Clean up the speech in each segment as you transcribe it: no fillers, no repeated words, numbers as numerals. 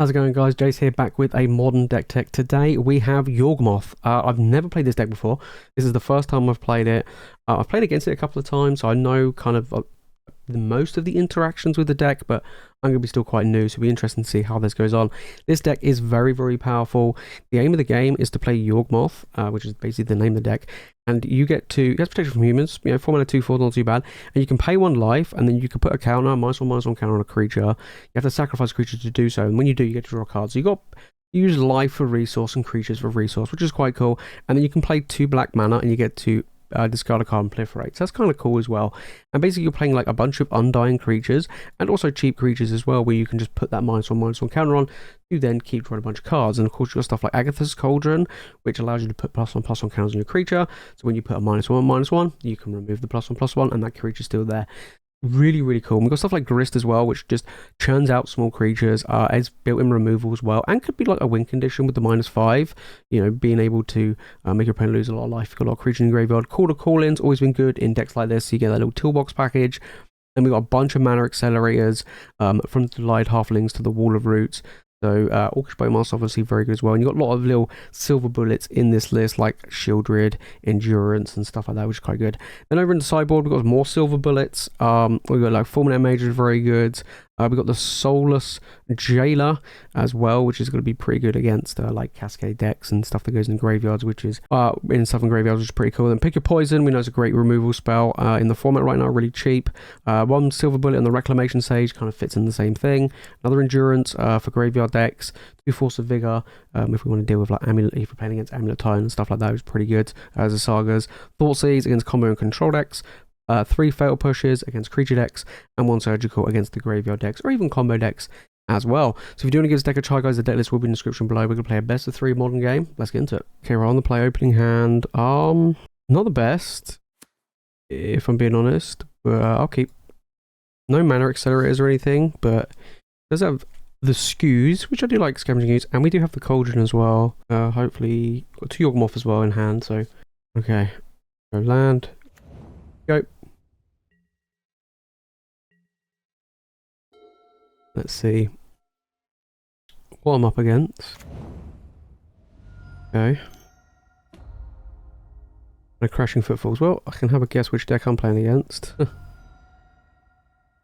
How's it going, guys? Jace here, back with a modern deck tech. Today we have Yawgmoth. I've never played this deck before. This is the first time I've played it. I've played against it a couple of times, so I know kind of most of the interactions with the deck, but I'm going to be still quite new, so it'll be interesting to see how this goes on. This deck is very, very powerful. The aim of the game is to play Yawgmoth, which is basically the name of the deck, and you get protection from humans, 4 mana 2/4, not too bad, and you can pay 1 life, and then you can put a counter, -1/-1 counter on a creature. You have to sacrifice a creature to do so, and when you do, you get to draw a card. So you got use life for resource and creatures for resource, which is quite cool, and then you can play 2 black mana, and you get to discard a card and proliferate. So that's kind of cool as well. And basically you're playing like a bunch of undying creatures and also cheap creatures as well, where you can just put that -1/-1 counter on. You then keep drawing a bunch of cards, and of course you've got stuff like Agatha's Cauldron, which allows you to put +1/+1 counters on your creature. So when you put a -1/-1, you can remove the +1/+1 and that creature's still there. Really, really cool. We've got stuff like Grist as well, which just churns out small creatures. It's built-in removal as well, and could be like a win condition with the -5. Being able to make your opponent lose a lot of life. You've got a lot of creatures in your graveyard. Chord of Calling's always been good in decks like this. So you get that little toolbox package. And we've got a bunch of mana accelerators, from the Delighted Halflings to the Wall of Roots. So Orcish Bowmasters obviously very good as well. And you've got a lot of little silver bullets in this list, like Sheoldred, Endurance, and stuff like that, which is quite good. Then over in the sideboard, we've got more silver bullets. We've got like Fulminator Mage is very good. We've got the Soulless Jailer as well, which is going to be pretty good against like Cascade decks and stuff that goes in graveyards, which is in stuff in graveyards, which is pretty cool. Then Pick Your Poison, we know it's a great removal spell in the format right now, really cheap. 1 silver bullet on the Reclamation Sage kind of fits in the same thing. Another Endurance for graveyard decks. 2 Force of Vigor if we want to deal with like Amulet, if we're playing against Amulet Tide and stuff like that, is pretty good as a Sagas. Thoughtseize against combo and control decks. 3 fatal pushes against creature decks, and 1 surgical against the graveyard decks, or even combo decks as well. So if you do want to give this deck a try, guys, the deck list will be in the description below. We're going to play a best of 3 modern game. Let's get into it. Okay, we're on the play opening hand. Not the best, if I'm being honest, but I'll keep. No mana accelerators or anything, but it does have the skews, which I do like, Scavenging Ooze, and we do have the Cauldron as well. Hopefully, got 2 Yawgmoth as well in hand, so okay. Go land. Go. Let's see what I'm up against. Okay. No Crashing Footfalls. Well, I can have a guess which deck I'm playing against.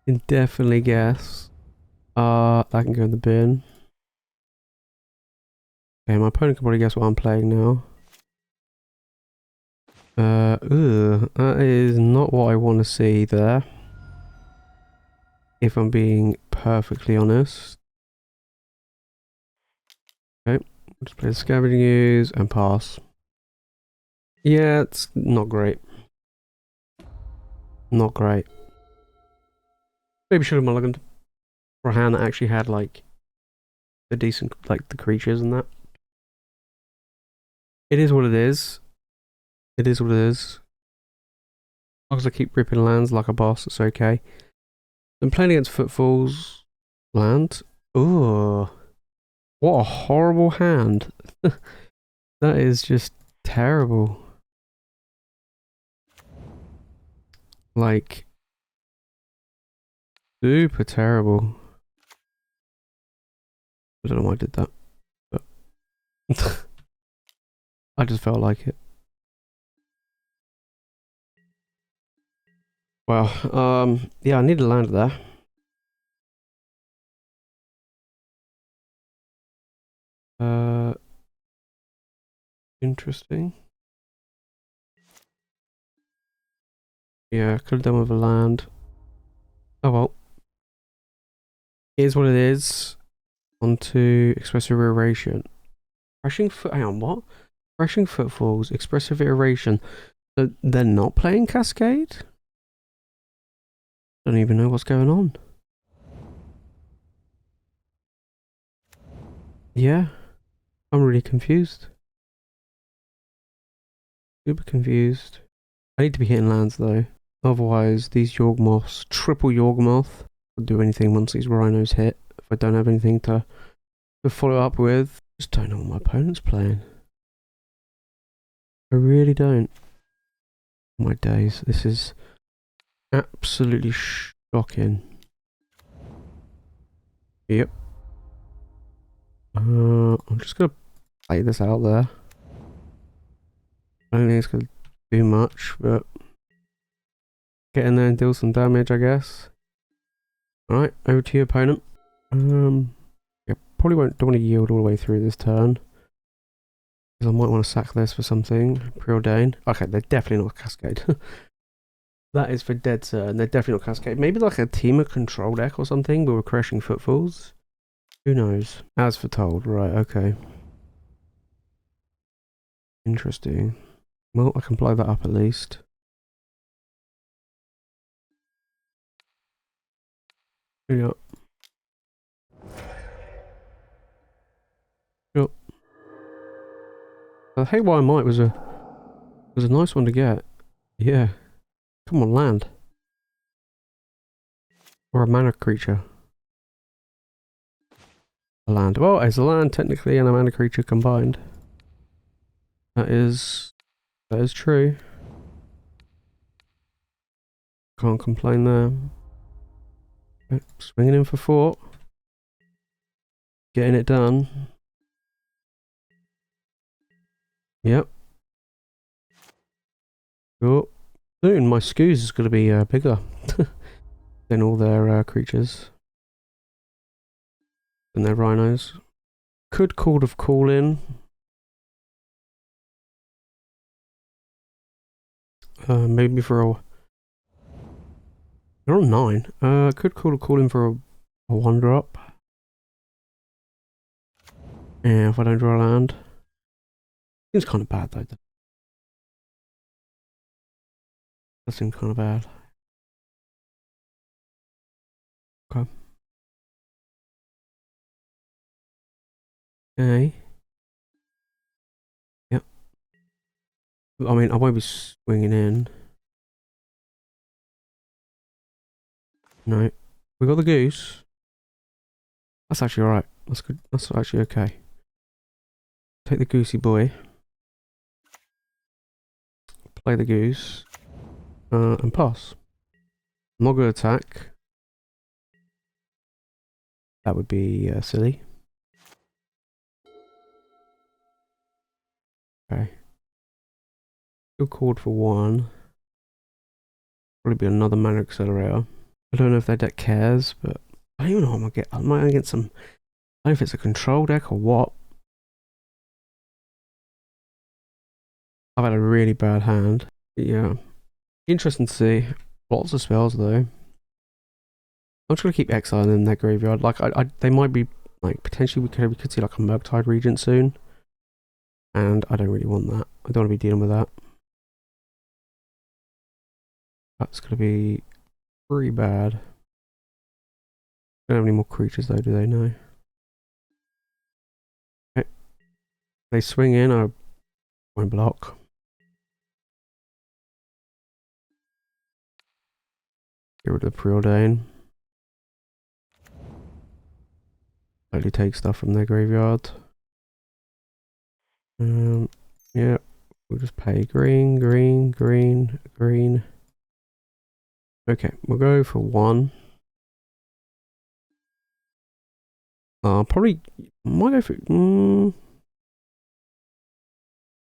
Can definitely guess. That can go in the bin. Okay, my opponent can probably guess what I'm playing now. That is not what I want to see there, if I'm being perfectly honest. Okay, just play the Scavenging Ooze and pass. Yeah, it's not great. Not great. Maybe should have mulliganed for a hand that actually had like a decent, like the creatures and that. It is what it is. It is what it is. As long as I keep ripping lands like a boss, it's okay. I'm playing against Footfalls land. Oh, what a horrible hand. That is just terrible. Like, super terrible. I don't know why I did that, but I just felt like it. Well, yeah, I need a land there. Interesting. Yeah, could have done with a land. Oh well. Here's what it is. On to Expressive Iteration. Hang on, what? Crashing Footfalls, Expressive Iteration. So they're not playing Cascade? Don't even know what's going on. Yeah. I'm really confused. Super confused. I need to be hitting lands though. Otherwise, these Yawgmoths, triple Yawgmoth, will do anything once these Rhinos hit. If I don't have anything to follow up with. Just don't know what my opponent's playing. I really don't. My days, this is absolutely shocking. Yep. I'm just gonna play this out there. I don't think it's gonna do much, but get in there and deal some damage, I guess. Alright, over to your opponent. Yeah, probably don't want to yield all the way through this turn. Because I might want to sack this for something. Preordain. Okay, they're definitely not Cascade. That is for dead certain. They're definitely not Cascade. Maybe like a team of control deck or something, but with Crashing Footfalls. Who knows? As foretold. Right, okay. Interesting. Well, I can blow that up at least. Yeah. Yep. The Haywire Mite was a nice one to get. Yeah. Come on, land. Or a mana creature. A land. Well, it's a land technically and a mana creature combined. That is true. Can't complain there. Okay, swinging in for 4. Getting it done. Yep. Cool. Soon my Skoos is going to be bigger than all their creatures. Than their rhinos. Could Chord of Calling. Maybe for a... They're on 9. Could Chord of Calling for a 1-drop. Yeah, if I don't draw a land. Seems kind of bad though. That seems kind of bad. Okay. Okay. Yep. I mean, I won't be swinging in. No. We got the goose. That's actually alright. That's good. That's actually okay. Take the goosey boy. Play the goose. And pass. I'm not going to attack. That would be silly. Okay. Good chord for 1. Probably be another mana accelerator. I don't know if their deck cares, but I don't even know what I'm gonna get. I might get some. I don't know if it's a control deck or what. I've had a really bad hand. But yeah. Interesting to see. Lots of spells though. I'm just gonna keep exiling in their graveyard. Like they might be like potentially we could see like a Murktide Regent soon. And I don't really want that. I don't want to be dealing with that. That's gonna be pretty bad. Don't have any more creatures though, do they? No. Okay. They swing in, I won't block. Get rid of the Preordain. Totally take stuff from their graveyard. Yeah, we'll just pay green, green, green, green. Okay, we'll go for 1. Probably might go for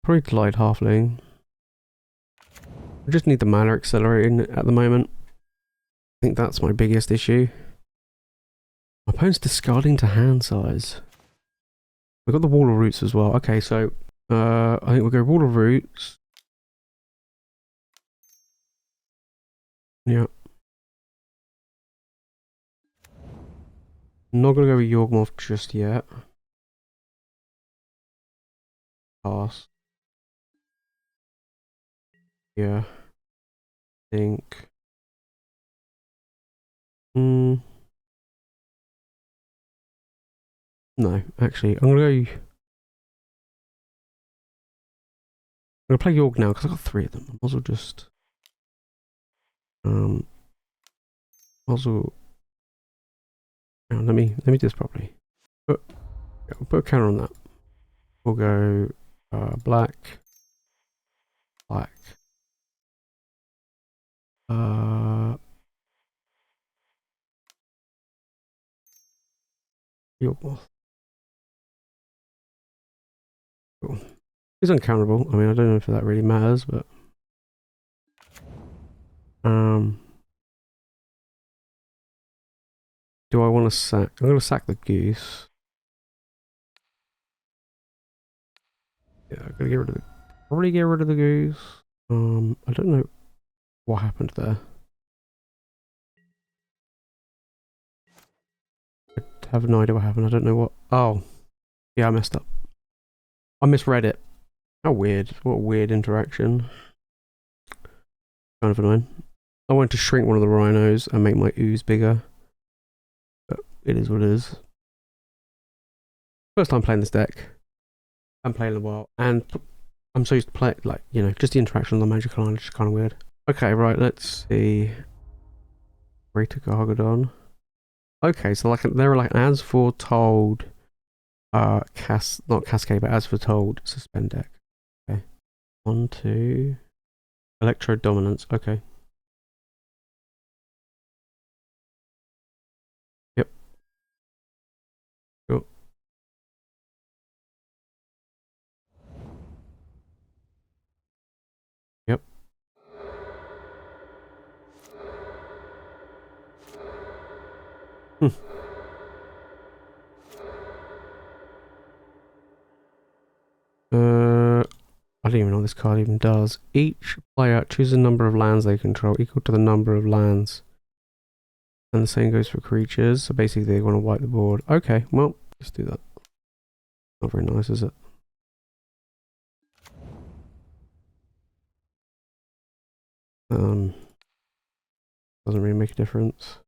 probably Delighted Halfling. I just need the mana accelerating at the moment. I think that's my biggest issue. My opponent's discarding to hand size. We've got the Wall of Roots as well. Okay, so I think we'll go Wall of Roots. Yeah. Not gonna go with Yawgmoth just yet. Pass. Yeah. Think. No, actually, I'm gonna play York now because I've got 3 of them. I might as well just might as well. Let me do this properly. Yeah, we'll put a counter on that. We'll go black, black. Yawgmoth. Cool. It's uncounterable. I mean, I don't know if that really matters, but do I want to sack? I'm going to sack the goose. Yeah, I'm going to get rid of the. Probably get rid of the goose. I don't know what happened there. I have no idea what happened. I don't know what. Oh, yeah, I messed up. I misread it. How weird. What a weird interaction. Kind of annoying. I wanted to shrink one of the rhinos and make my ooze bigger. But it is what it is. First time playing this deck. I haven't played in a while. And I'm so used to play, like, you know, just the interaction on the magical line is just kind of weird. Okay, right, let's see. Greater Gargadon. Okay, so like they're like as foretold, not Cascade, but as foretold suspend deck. Okay. 1, 2. Electro Dominance, okay. Yep. Cool. Yep. I don't even know what this card even does. Each player chooses a number of lands they control equal to the number of lands. And the same goes for creatures. So basically they want to wipe the board. Okay, well, let's do that. Not very nice, is it? Doesn't really make a difference.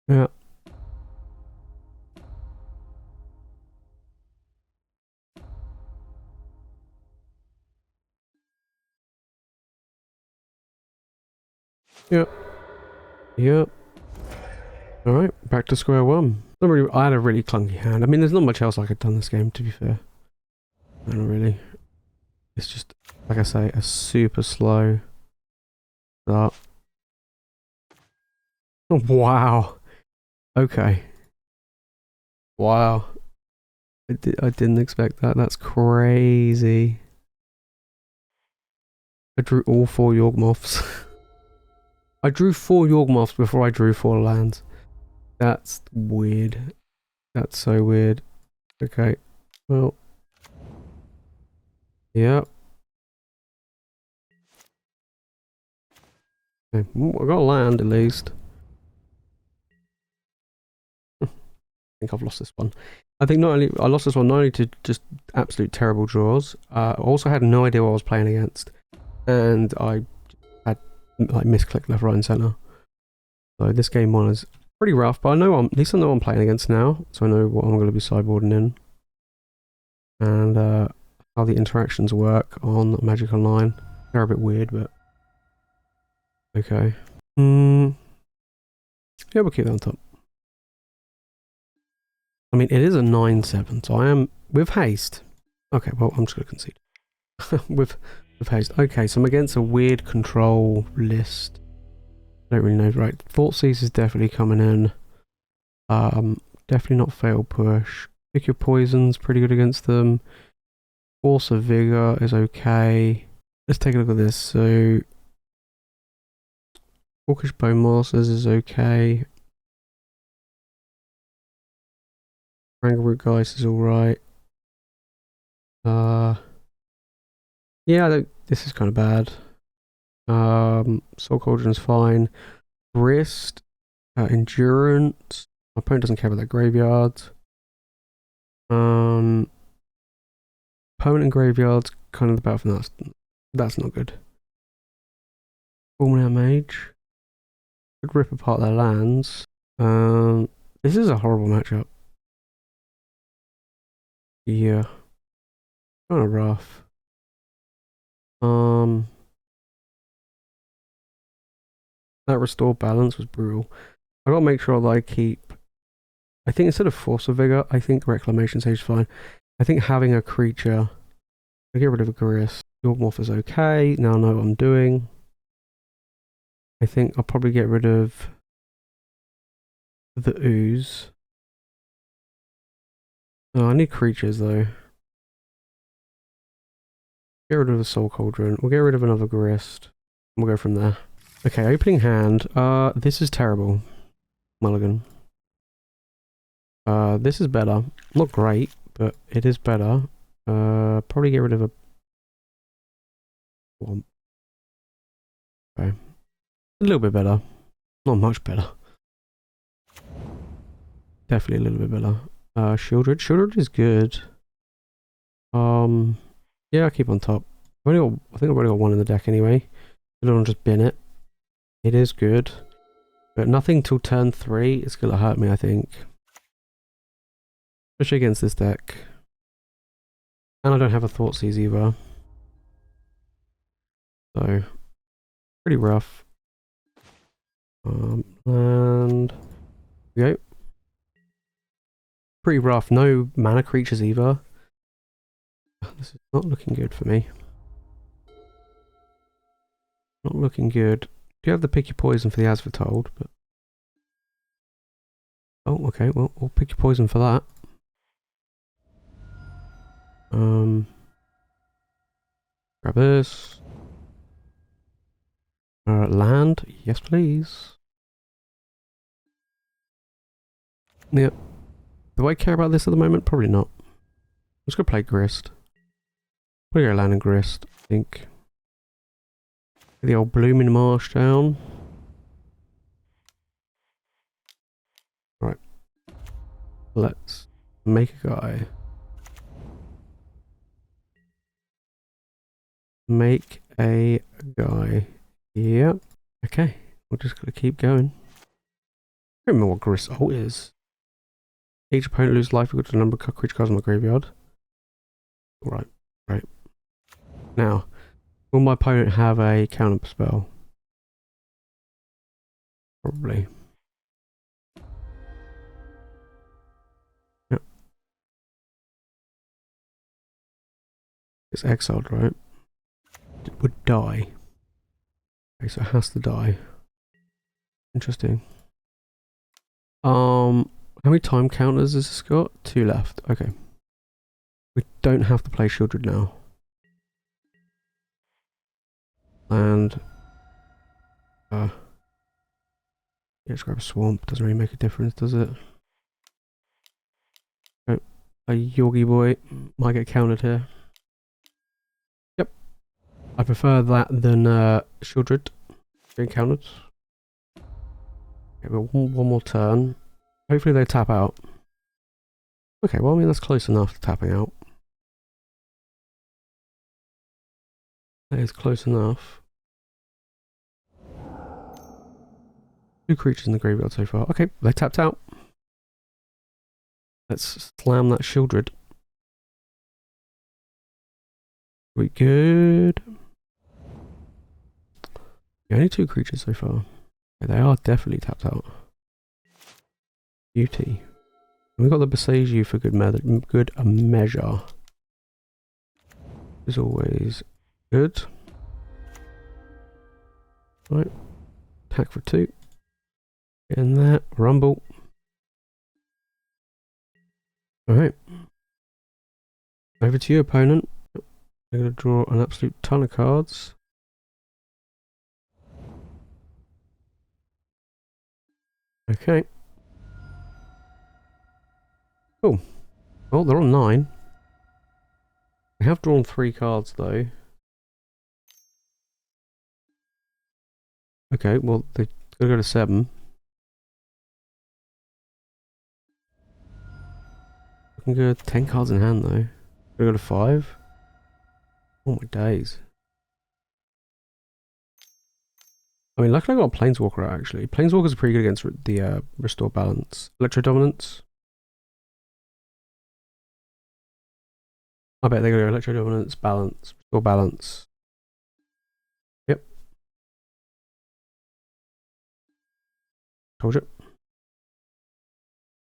Yeah. Yep. Yep. Alright, back to square one. I had a really clunky hand. I mean, there's not much else I could have done this game, to be fair. Not really. It's just, like I say, a super slow start. Oh, wow. Okay. Wow. I didn't expect that. That's crazy. I drew all 4 Yawgmoths. I drew 4 Yawgmoths before I drew 4 lands. That's weird. That's so weird. Okay. Well. Yep. Okay. I got a land at least. I think I've lost this one. I think I lost this one not only to just absolute terrible draws. I also had no idea what I was playing against, and I had like misclicked left, right, and center. So this game one is pretty rough, but at least I know what I'm playing against now, so I know what I'm going to be sideboarding in, and how the interactions work on Magic Online. They're a bit weird, but okay. Yeah, we'll keep that on top. I mean, it is a 9/7, so I am with haste. Okay, well, I'm just going to concede. with haste. Okay, so I'm against a weird control list. I don't really know. Right, Thoughtseize is definitely coming in. Definitely not fail push. Pick your poisons, pretty good against them. Force of Vigor is okay. Let's take a look at this. So, Orcish Bowmasters is okay. Strangleroot Geist is alright. Yeah, this is kind of bad. Soul Cauldron's fine. Grist, Endurance. My opponent doesn't care about their graveyards. Opponent and graveyards kind of the battle for that's not good. Fulminator Mage. Could rip apart their lands. This is a horrible matchup. Yeah. Kind of rough. That restore balance was brutal. I gotta make sure that I keep. I think instead of Force of Vigor, I think Reclamation Sage is fine. I think having a creature. I get rid of a Grist. Yawgmoth is okay. Now I know what I'm doing. I think I'll probably get rid of the Ooze. Oh, I need creatures though. Get rid of a Soul Cauldron. We'll get rid of another Grist. We'll go from there. Okay, opening hand. This is terrible. Mulligan. This is better. Not great, but it is better. Probably get rid of a one. Okay. A little bit better. Not much better. Definitely a little bit better. Sheoldred. Sheoldred is good. Yeah, I'll keep on top. I think I've already got one in the deck anyway. I don't want to just bin it. It is good. But nothing till turn 3 is going to hurt me, I think. Especially against this deck. And I don't have a Thoughtseize either. So, pretty rough. And go. Pretty rough. No mana creatures either. This is not looking good for me. Not looking good. Do you have the pick your poison for the Asphatold? But oh, okay. Well, we'll pick your poison for that. Grab this. Land, yes please. Yep. Do I care about this at the moment? Probably not. I'm just gonna play Grist. Put your land and Grist, I think. Get the old Blooming Marsh down. Right. Let's make a guy. Make a guy. Yep. Okay. We're just gonna keep going. I don't remember what Grist ult is. Each opponent loses life equal to the number of creature cards in my graveyard. Right. Right. Now, will my opponent have a counter spell? Probably. Yep. It's exiled, right? It would die. Okay, so it has to die. Interesting. How many time counters has this got? 2 left. Okay. We don't have to play Sheoldred now. And yeah, let's grab a swamp. Doesn't really make a difference, does it? Oh, a Yorgie boy might get countered here. Yep. I prefer that than Sheoldred being countered. Okay, but one more turn. Hopefully they tap out. Okay, well I mean that's close enough to tapping out. That is close enough. 2 creatures in the graveyard so far. Okay, they tapped out. Let's slam that Sheoldred. We good? Yeah, only 2 creatures so far. Yeah, they are definitely tapped out. Beauty. We've got the Boseiju for good measure. Is always good. Right. Attack for 2. Get in there. Rumble. Alright. Over to you, opponent. We're going to draw an absolute ton of cards. Okay. Cool. Well, they're on 9. We have drawn 3 cards though. Okay, well they're gonna go to 7. Looking good. 10 cards in hand though. Gonna go to 5. Oh my days. I mean, luckily I got a Planeswalker out actually. Planeswalkers are pretty good against the Restore Balance. Electro Dominance. I bet they're gonna go Electro Dominance, Balance, Restore Balance. Yep. Told you.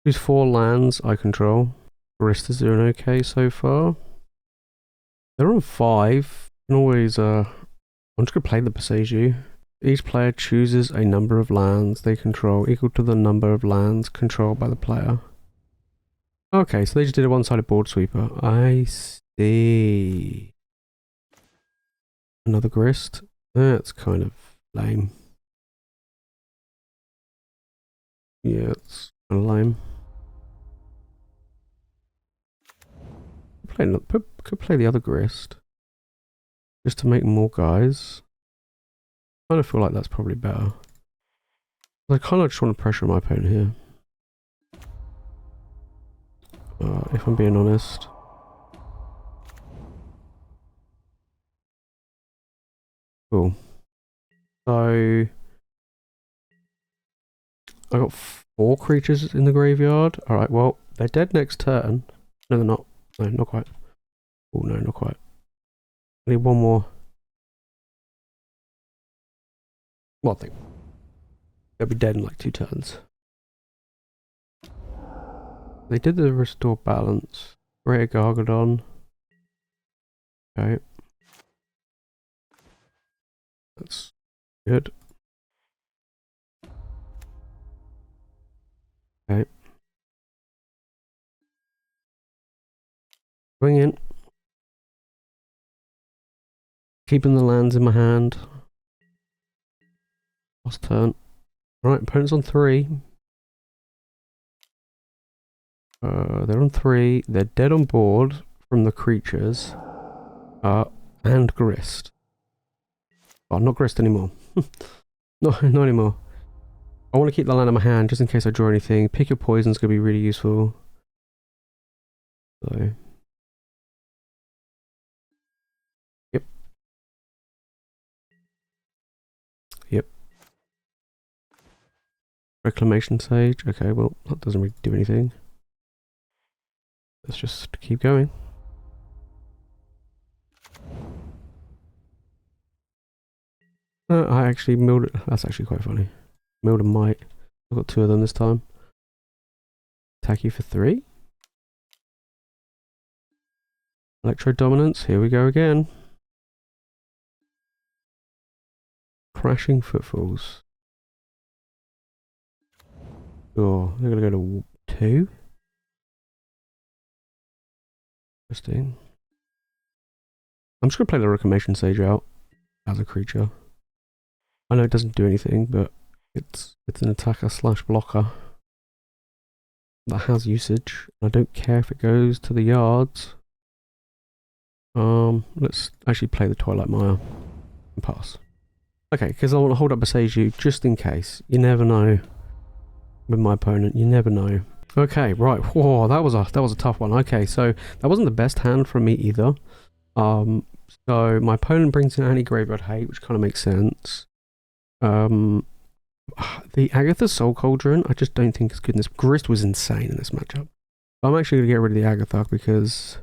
These 4 lands I control. Grist is doing okay so far. They're on 5. You can always I'm just gonna play the Boseiju. Each player chooses a number of lands they control equal to the number of lands controlled by the player. Okay, so they just did a one-sided board sweeper. I see. Another Grist. That's kind of lame. Yeah, it's kind of lame. Could play the other Grist. Just to make more guys. I kind of feel like that's probably better. I kind of just want to pressure my opponent here. If I'm being honest. Cool. So I got 4 creatures in the graveyard. Alright, well, they're dead next turn. No, they're not. No, not quite. Oh, no, not quite. I need one more. Well, I think they'll be dead in like 2 turns. They did the restore balance. Greater Gargadon. Okay. That's good. Okay. Bring in. Keeping the lands in my hand. Last turn. Right, opponent's on 3. They're on 3. They're dead on board from the creatures. And Grist. Oh, not Grist anymore. Not anymore. I want to keep the land in my hand just in case I draw anything. Pick your poison's going to be really useful. So. Yep. Yep. Reclamation Sage. Okay, well, that doesn't really do anything. Let's just keep going. I actually milled it. That's actually quite funny. Milled a Mite. I've got 2 of them this time. Attack you for 3. Electro Dominance. Here we go again. Crashing Footfalls. Oh, they're going to go to 2. Interesting. I'm just going to play the Reclamation Sage out as a creature. I know it doesn't do anything, but it's an attacker / blocker that has usage. I don't care if it goes to the yards. Let's actually play the Twilight Mire and pass. Okay, because I want to hold up Boseiju just in case. You never know with my opponent. You never know. Okay, right. Whoa, that was a tough one. Okay, so that wasn't the best hand from me either. So my opponent brings in anti-graveyard hate, which kind of makes sense. The Agatha Soul Cauldron, I just don't think is good. Grist was insane in this matchup. I'm actually going to get rid of the Agatha because,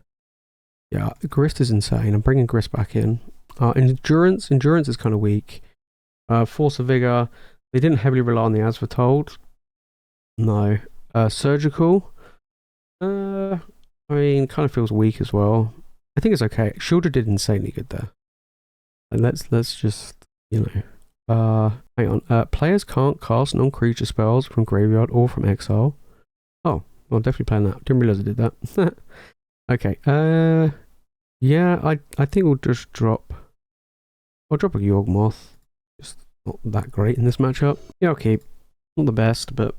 yeah, Grist is insane. I'm bringing Grist back in. Endurance is kind of weak. Force of Vigor, they didn't heavily rely on the As Foretold. No. Surgical, I mean, kind of feels weak as well. I think it's okay. Sheoldred did insanely good there. And let's just, you know, hang on. Players can't cast non-creature spells from graveyard or from exile. Oh, well, definitely playing that. Didn't realize I did that. Okay. Yeah, I think we'll just drop. I'll drop a Yawgmoth. Just not that great in this matchup. Yeah, okay. Not the best, but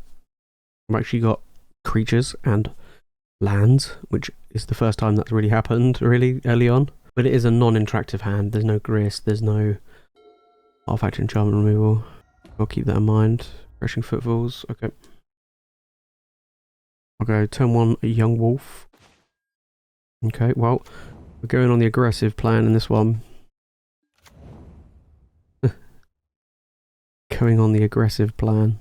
I've actually got creatures and lands, which is the first time that's really happened really early on. But it is a non-interactive hand. There's no Grist, there's no artifact enchantment removal. I'll keep that in mind. Crashing Footfalls, okay. I'll go turn 1 Yawgmoth. Okay, well, we're going on the aggressive plan in this one. Going on the aggressive plan.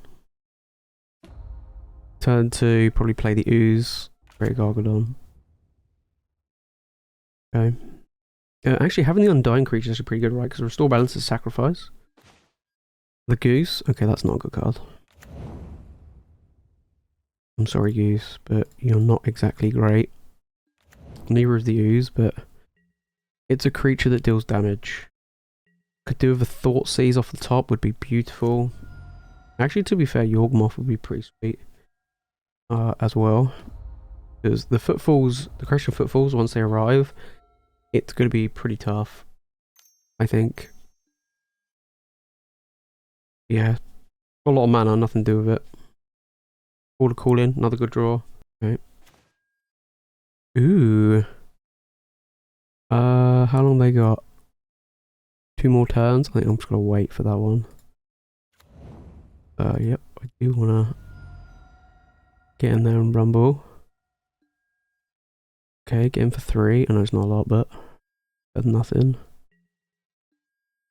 Turn 2, probably play the Ooze. Great Gargadon. Okay. Actually, having the Undying creature is pretty good, right? Because Restore Balance is sacrifice. The Goose. Okay, that's not a good card. I'm sorry, Goose, but you're not exactly great. Neither is the Ooze, but it's a creature that deals damage. Could do with a Thoughtseize off the top, would be beautiful. Actually, to be fair, Yawgmoth would be pretty sweet as well. Because the footfalls, the Crashing Footfalls, once they arrive, it's going to be pretty tough. I think. Yeah. A lot of mana, nothing to do with it. Chord of Calling, another good draw. Okay. Ooh. How long they got? 2 more turns? I think I'm just gonna wait for that one. Yep, I do wanna get in there and rumble. Okay, get in for 3. I know it's not a lot, but better than nothing.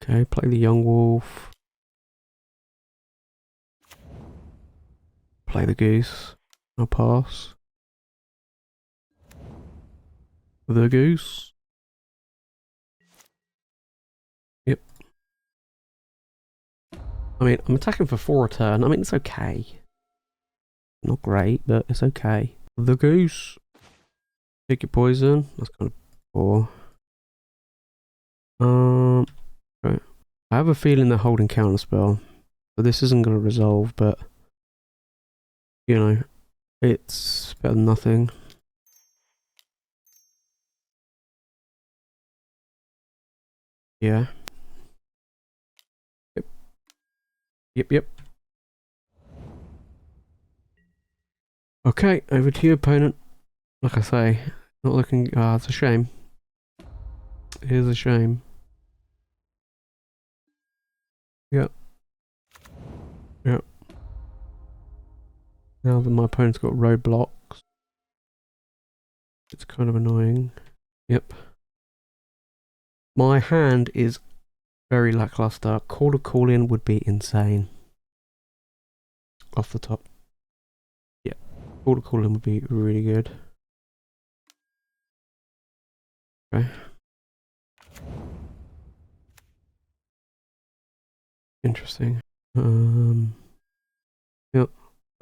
Okay, play the Yawgmoth. Play the Goose. I'll pass. The Goose. Yep. I mean, I'm attacking for 4 a turn. I mean, it's okay. Not great, but it's okay. The Goose. Pick your poison. That's kind of poor. Right. I have a feeling they're holding counterspell. So this isn't going to resolve, but you know, it's better than nothing. Yeah. Yep. Yep, yep. Okay, over to your opponent. Like I say, not looking... it's a shame. It is a shame. Yep. Yep. Now that my opponent's got roadblocks, it's kind of annoying. Yep. My hand is very lackluster. Chord of Calling would be insane. Off the top. Yeah. Chord of Calling would be really good. Okay. Interesting. Yep.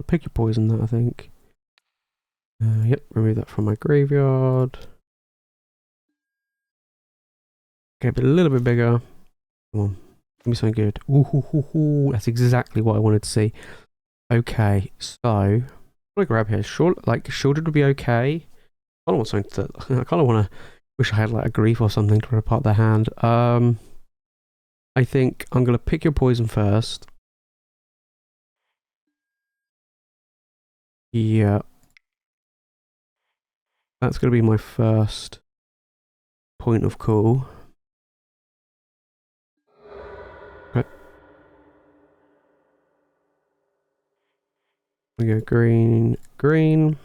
Pick your poison that, I think. Yep, remove that from my graveyard. Okay, but a little bit bigger. Come on. Give me something good. Ooh, that's exactly what I wanted to see. Okay, so what do I grab here? Sheoldred would be okay. I don't want something to... I kind of want to... Wish I had like a grief or something to rip apart their hand. I think I'm going to pick your poison first. Yeah. That's going to be my first point of call. Okay. We go green, green.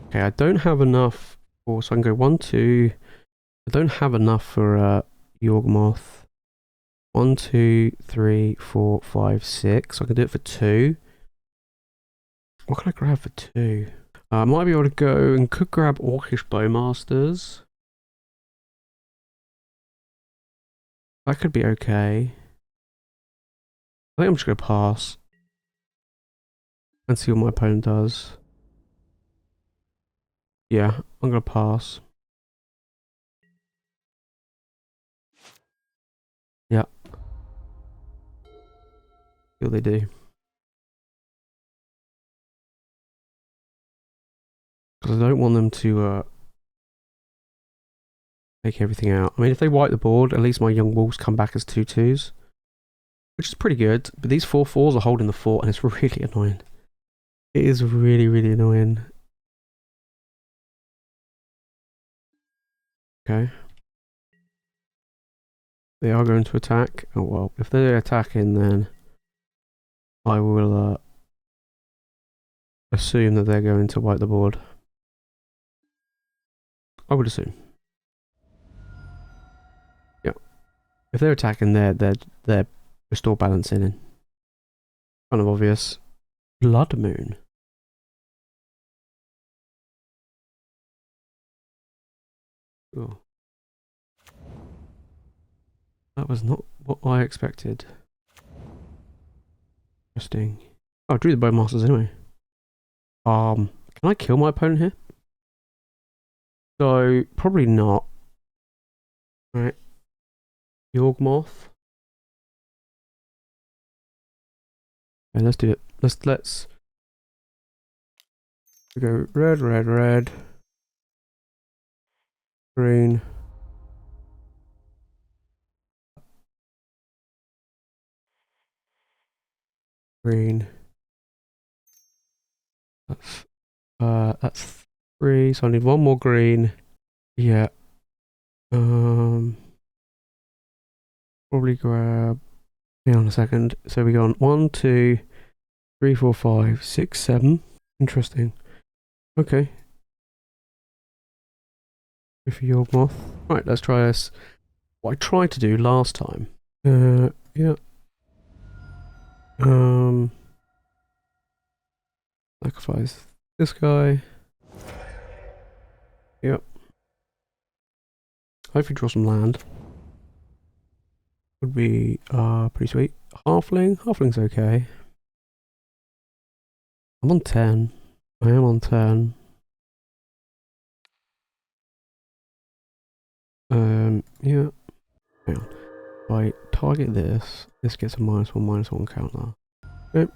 Okay, I don't have enough for... So I can go 1, 2... I don't have enough for Yawgmoth. 1, 2, 3, 4, 5, 6. I can do it for 2. What can I grab for 2? I might be able to go and could grab Orcish Bowmasters. That could be okay. I think I'm just going to pass. And see what my opponent does. Yeah, I'm going to pass. Yeah. See what they do. Because I don't want them to take everything out. I mean, if they wipe the board, at least my young wolves come back as 2/2s. Which is pretty good. But these 4/4s are holding the fort and it's really annoying. It is really, really annoying. Okay. They are going to attack. Oh well, if they're attacking then I will assume that they're going to wipe the board. I would assume. Yeah. If they're attacking, they're restore balancing in. Kind of obvious. Blood Moon. Oh. That was not what I expected. Interesting. Oh, I drew the Bowmasters anyway. Can I kill my opponent here? So probably not. Right. Yawgmoth. Okay, let's do it. Let's go red, red, red. Green. green. That's 3, so I need 1 more green. Yeah. Probably grab. Hang on a second. So we go on 1, 2, 3, 4, 5, 6, 7. Interesting. Okay. Go for Yawgmoth. Right, let's try this. What I tried to do last time. Yeah. Sacrifice this guy. Yep. Hopefully draw some land. Would be pretty sweet. Halfling. Halfling's okay. I'm on 10. I am on 10. Yeah. Hang on. If I target this, this gets a -1/-1 counter. Okay.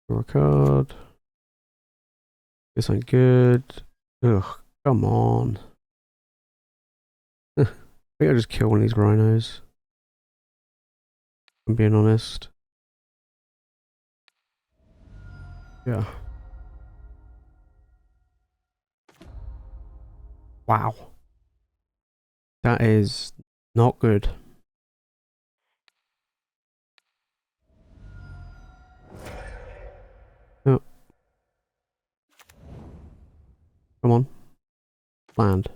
Draw a card. This ain't good. Ugh, come on. I think I just kill one of these rhinos. I'm being honest. Yeah. Wow. That is not good. Oh. Come on. Land.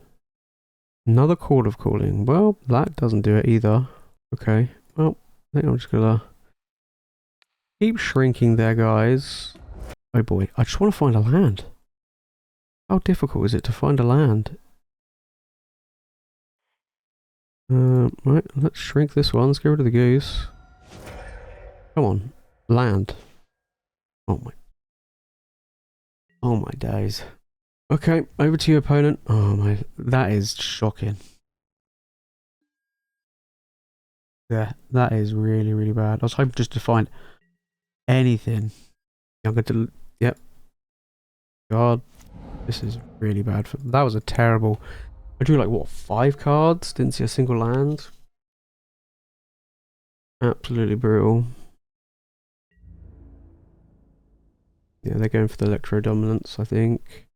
Another Chord of Calling. Well, that doesn't do it either. Okay. Well, I think I'm just gonna keep shrinking there, guys. Oh boy, I just want to find a land. How difficult is it to find a land? Right, let's shrink this one. Let's get rid of the goose. Come on. Land. Oh my days. Okay, over to your opponent. Oh my, that is shocking. Yeah, that is really, really bad. I was hoping just to find anything. I'm going to, yep. God, this is really bad. That was a terrible. I drew like what, 5 cards? Didn't see a single land. Absolutely brutal. Yeah, they're going for the Electro Dominance, I think.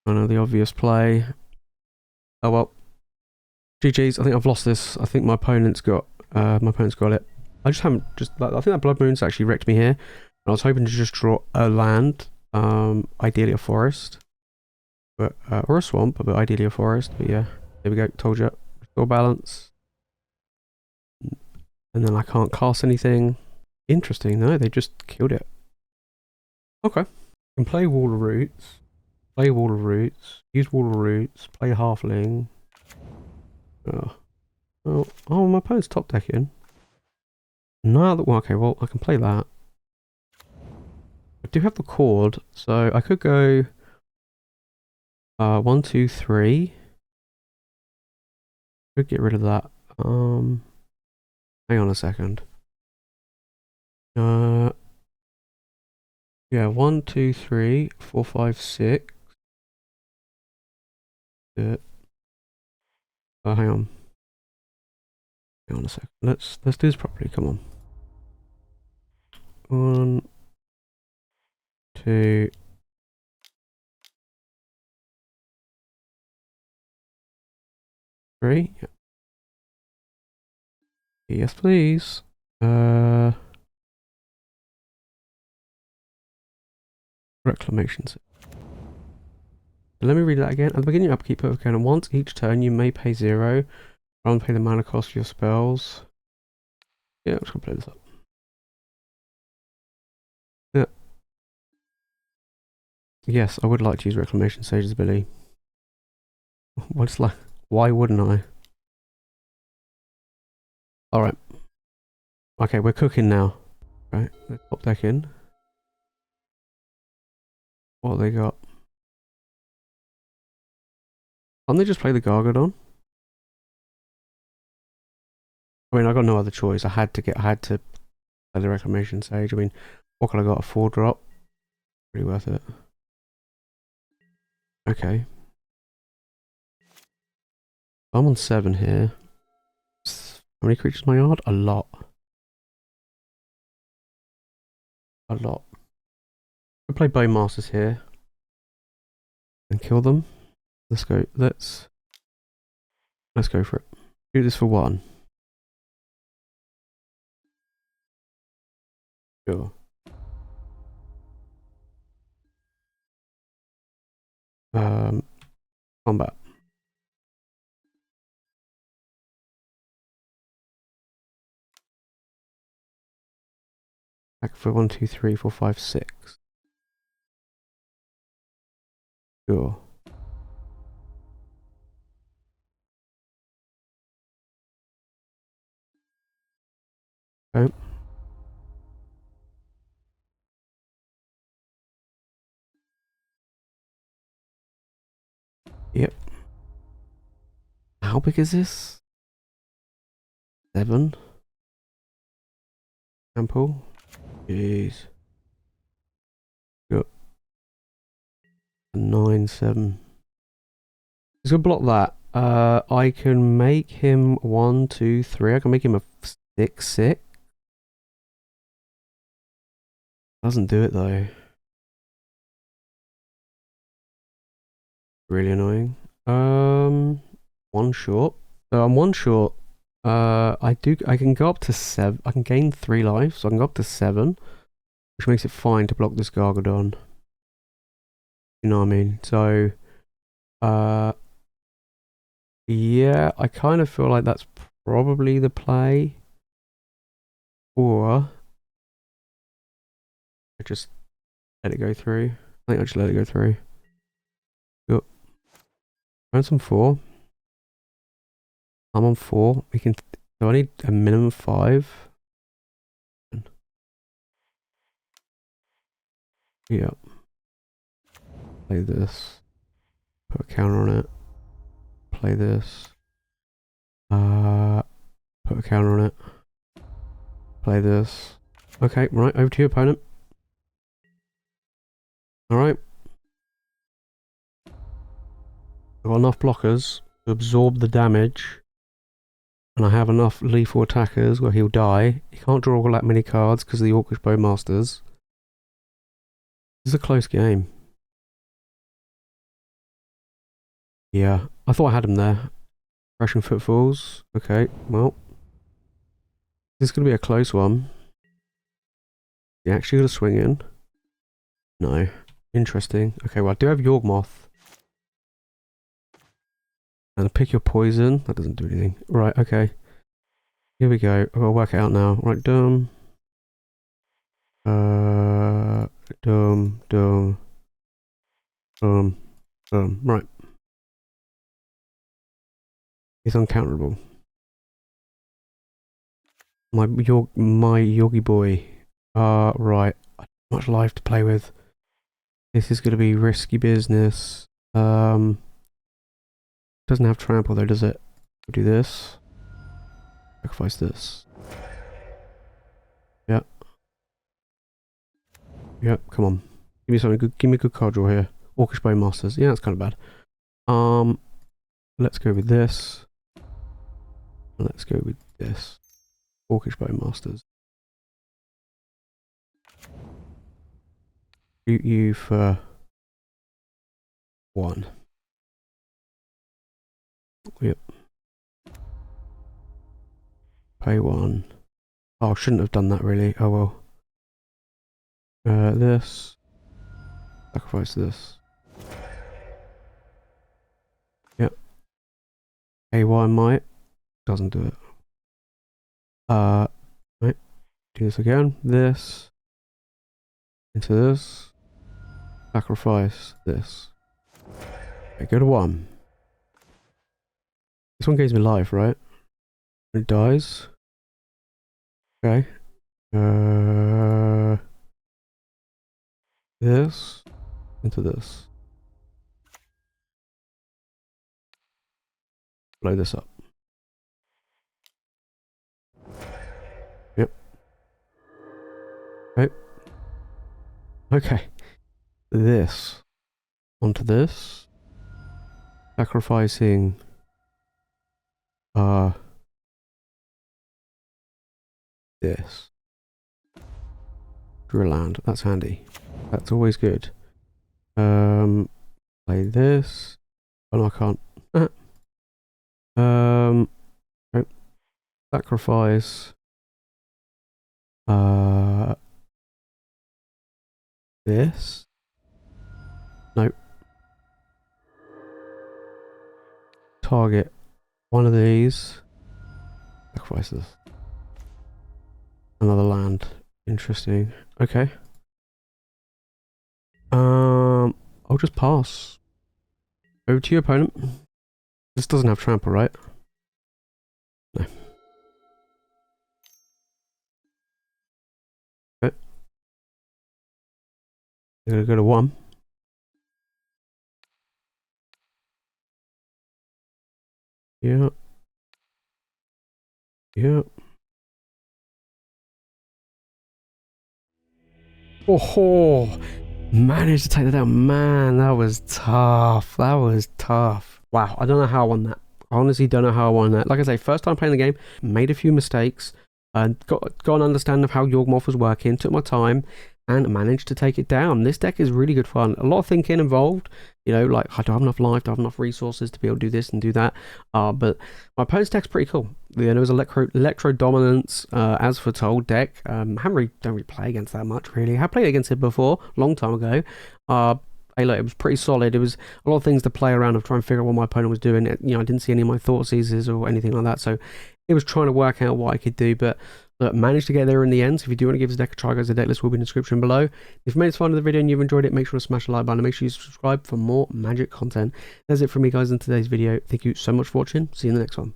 I know the obvious play. Oh well. GG's. I think I've lost this. I think my opponent's got it. I just haven't I think that Blood Moon's actually wrecked me here. I was hoping to just draw a land, ideally a forest, but or a swamp, but ideally a forest. But yeah, there we go. Told you. Restore balance, and then I can't cast anything. Interesting. No, they just killed it. Okay. Can play Wall of Roots. Play Wall of Roots. Use Wall of Roots. Play Halfling. Oh, my opponent's top decking. No, well, okay, well, I can play that. I do have the chord, so I could go 1, 2, 3. Could get rid of that. Hang on a second. Yeah, 1, 2, 3, 4, 5, 6. Hang on. Hang on a second. Let's do this properly. Come on. 1, 2. 3. Yeah. Yes, please. Reclamation Sage. Let me read that again. At the beginning of upkeep of a cannon, once each turn you may pay 0. Rather than pay the mana cost for your spells. Yeah, I'm just gonna play this up. Yeah. Yes, I would like to use Reclamation Sage's ability. What's like? Why wouldn't I? Alright. Okay, we're cooking now. Right, let's pop deck in. What have they got? Can't they just play the Gargadon? I mean, I got no other choice. I had to play the Reclamation Sage. I mean, what could I got? A 4-drop? Pretty worth it. Okay. I'm on 7 here. How many creatures in my yard? A lot. A lot. I'll play Bowmasters here. And kill them. Let's go. Let's go for it. Do this for one. Sure. Combat. Back for 1, 2, 3, 4, 5, 6. Sure. Okay. Yep. How big is this? 7? Ample? Jeez. Got 9, 7. He's gonna block that. I can make him 1, 2, 3. I can make him a 6, 6. Doesn't do it though. Really annoying. One short. So I'm one short. I can go up to 7. I can gain 3 life, so I can go up to 7, which makes it fine to block this Gargadon. You know what I mean? So, yeah, I kind of feel like that's probably the play. Or I just let it go through. I think I just let it go through. Yep. Round some 4. I'm on 4. We can. So I need a minimum 5. Yeah. Play this. Put a counter on it. Play this. Put a counter on it. Play this. Okay, right, over to your opponent. Alright. I've got enough blockers to absorb the damage. And I have enough lethal attackers where he'll die. He can't draw all that many cards because of the Orcish Bowmasters. This is a close game. Yeah, I thought I had him there. Crashing Footfalls. Okay, well. This is going to be a close one. He actually got a swing in. No. Interesting. Okay, well, I do have Yawgmoth. And pick your poison. That doesn't do anything. Right, okay. Here we go. I've got to work it out now. Right, dumb. Dumb. Right. He's uncounterable. My Yogi boy. Right. Much life to play with. This is going to be risky business. Doesn't have trample though, does it? We'll do this. Sacrifice this. Yep. Yep, come on. Give me something good. Give me a good card draw here. Orcish Bowmasters. Yeah, that's kind of bad. Let's go with this. Let's go with this. Orcish Bowmasters. Shoot you for 1. Yep. Pay 1. Oh, I shouldn't have done that really. Oh well. This. Sacrifice this. Yep. Haywire Mite. Doesn't do it. Right. Do this again. This. Into this. Sacrifice this. Okay, go to 1. This one gives me life, right? It dies. Okay. This. Into this. Blow this up. Yep. Okay. Okay. This. Onto this. Sacrificing this. Draw a land. That's handy. That's always good. Play this. Oh no, I can't. Nope. Sacrifice. This. Nope. Target one of these. Sacrifices. Another land. Interesting. Okay. I'll just pass. Over to your opponent. This doesn't have trample, right? No. Okay. You're gonna go to 1. Yeah. Yeah. Oh, managed to take that down. Man, that was tough. That was tough. Wow, I don't know how I won that. I honestly don't know how I won that. Like I say, first time playing the game, made a few mistakes, got an understanding of how Yawgmoth was working, took my time, and managed to take it down. This deck is really good fun. A lot of thinking involved. You know, like, I don't have enough life, do I have enough resources to be able to do this and do that. But my opponent's deck's pretty cool. You know, there was electro dominance, as foretold deck. Don't really play against that much, really. I played against it before, long time ago. Hey, look, it was pretty solid. It was a lot of things to play around of trying to figure out what my opponent was doing. You know, I didn't see any of my Thoughtseizes or anything like that, so it was trying to work out what I could do, but look, managed to get there in the end. So if you do want to give this deck a try, guys, the deck list will be in the description below. If you've made this far into the video and you've enjoyed it, make sure to smash the like button and make sure you subscribe for more Magic content. That's it from me, guys, in today's video. Thank you so much for watching. See you in the next one.